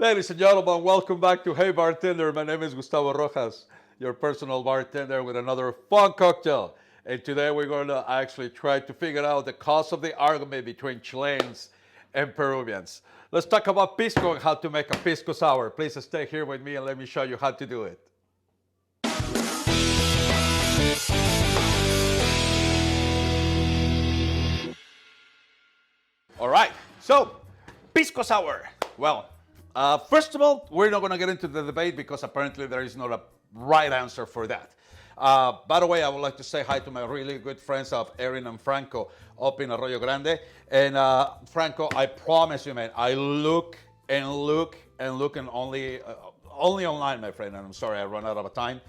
Ladies and gentlemen, welcome back to Hey Bartender. My name is Gustavo Rojas, your personal bartender with another fun cocktail. And today we're going to actually try to figure out the cause of the argument between Chileans and Peruvians. Let's talk about Pisco and how to make a Pisco Sour. Please stay here with me and let me show you how to do it. All right, so Pisco Sour. Well, first of all, we're not going to get into the debate because apparently there is not a right answer for that. By the way, I would like to say hi to my really good friends of Erin and Franco up in Arroyo Grande. And Franco, I promise you, man, I look and only online, my friend. And I'm sorry, I run out of time.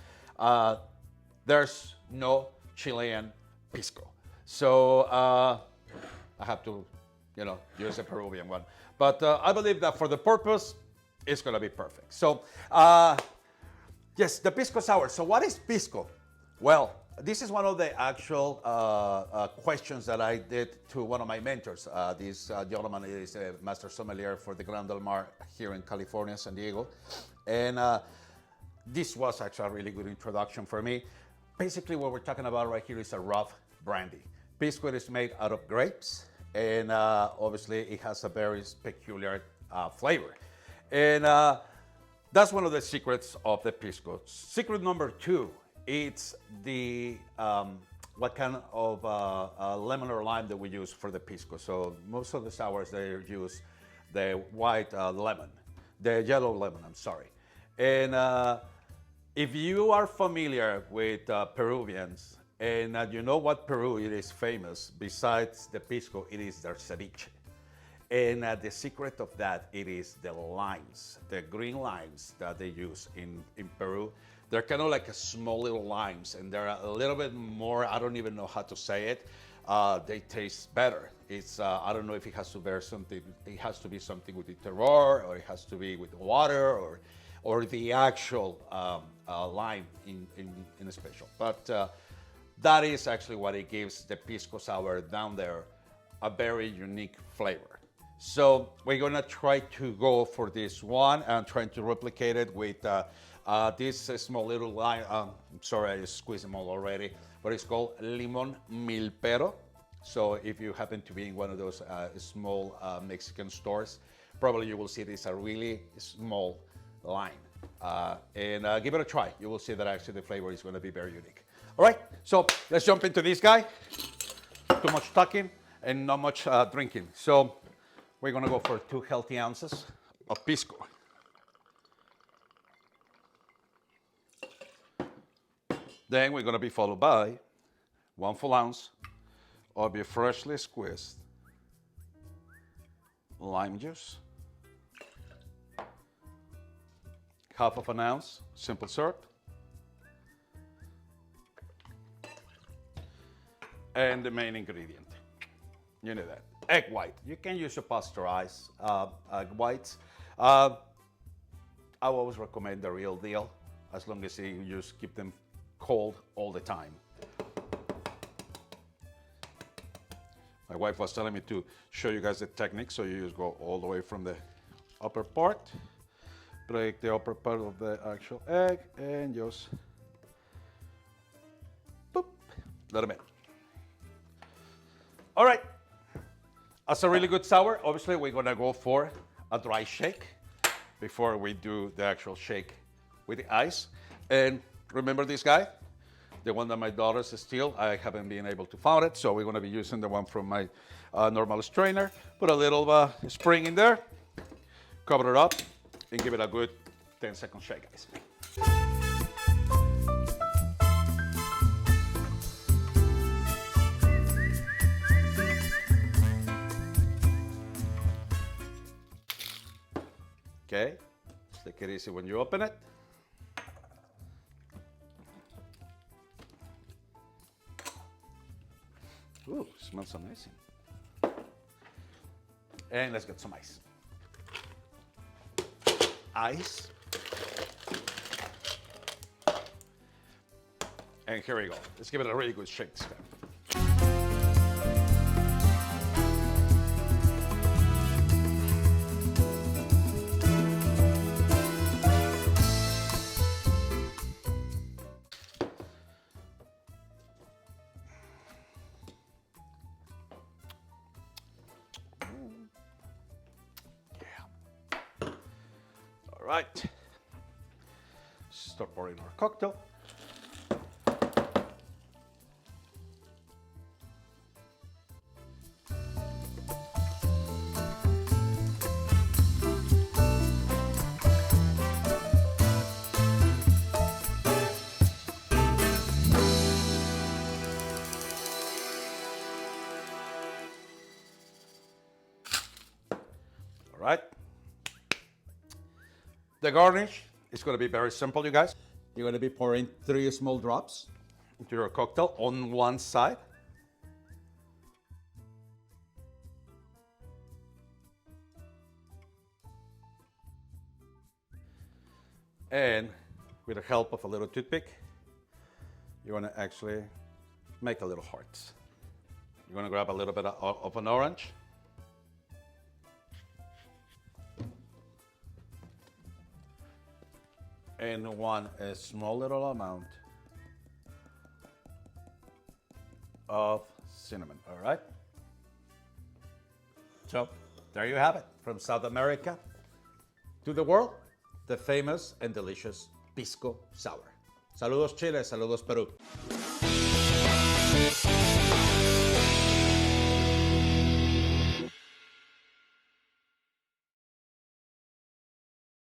There's no Chilean Pisco. So I have to, use a Peruvian one. But I believe that for the purpose, it's going to be perfect. So, yes, the Pisco Sour. So what is Pisco? Well, this is one of the actual questions that I did to one of my mentors. This gentleman is a master sommelier for the Grand Del Mar here in California, San Diego. And this was actually a really good introduction for me. Basically, what we're talking about right here is a rough brandy. Pisco is made out of grapes. And obviously it has a very peculiar flavor. And that's one of the secrets of the Pisco. Secret number two, it's the what kind of lemon or lime that we use for the Pisco. So most of the sours, they use the white lemon, the yellow lemon, I'm sorry. And if you are familiar with Peruvians, and you know what Peru it is famous, besides the Pisco, it is their ceviche. And the secret of that, it is the limes, the green limes that they use in Peru. They're kind of like a small little limes, and they're a little bit more, I don't even know how to say it. They taste better. It's, I don't know if it has to bear something, it has to be something with the terroir, or it has to be with the water, or the actual lime in a special. But that is actually what it gives the Pisco Sour down there a very unique flavor. So we're gonna try to go for this one and trying to replicate it with this small little lime. I'm sorry, I squeezed them all already, but it's called Limon Milpero. So if you happen to be in one of those small Mexican stores, probably you will see this a really small lime. And give it a try. You will see that actually the flavor is gonna be very unique. All right, so let's jump into this guy. Too much talking and not much drinking. So we're gonna go for 2 healthy ounces of Pisco. Then we're gonna be followed by 1 full ounce of your freshly squeezed lime juice. Half of an ounce simple syrup. And the main ingredient, you know that, egg white. You can use your pasteurized egg whites. I always recommend the real deal, as long as you just keep them cold all the time. My wife was telling me to show you guys the technique, so you just go all the way from the upper part, break the upper part of the actual egg, and just boop, let them in. All right, as a really good sour, obviously we're gonna go for a dry shake before we do the actual shake with the ice. And remember this guy, the one that my daughters steal, I haven't been able to find it, so we're gonna be using the one from my normal strainer. Put a little spring in there, cover it up, and give it a good 10-second shake, guys. Okay, take it easy when you open it. Ooh, smells amazing. And let's get some ice. Ice. And here we go. Let's give it a really good shake this time. right. Start pouring our cocktail. All right. The garnish is going to be very simple, you guys. You're going to be pouring 3 small drops into your cocktail on one side. And with the help of a little toothpick, you want to actually make a little hearts. You're going to grab a little bit of an orange. And a small little amount of cinnamon, all right? So there you have it, from South America to the world, the famous and delicious Pisco Sour. Saludos Chile, saludos Peru.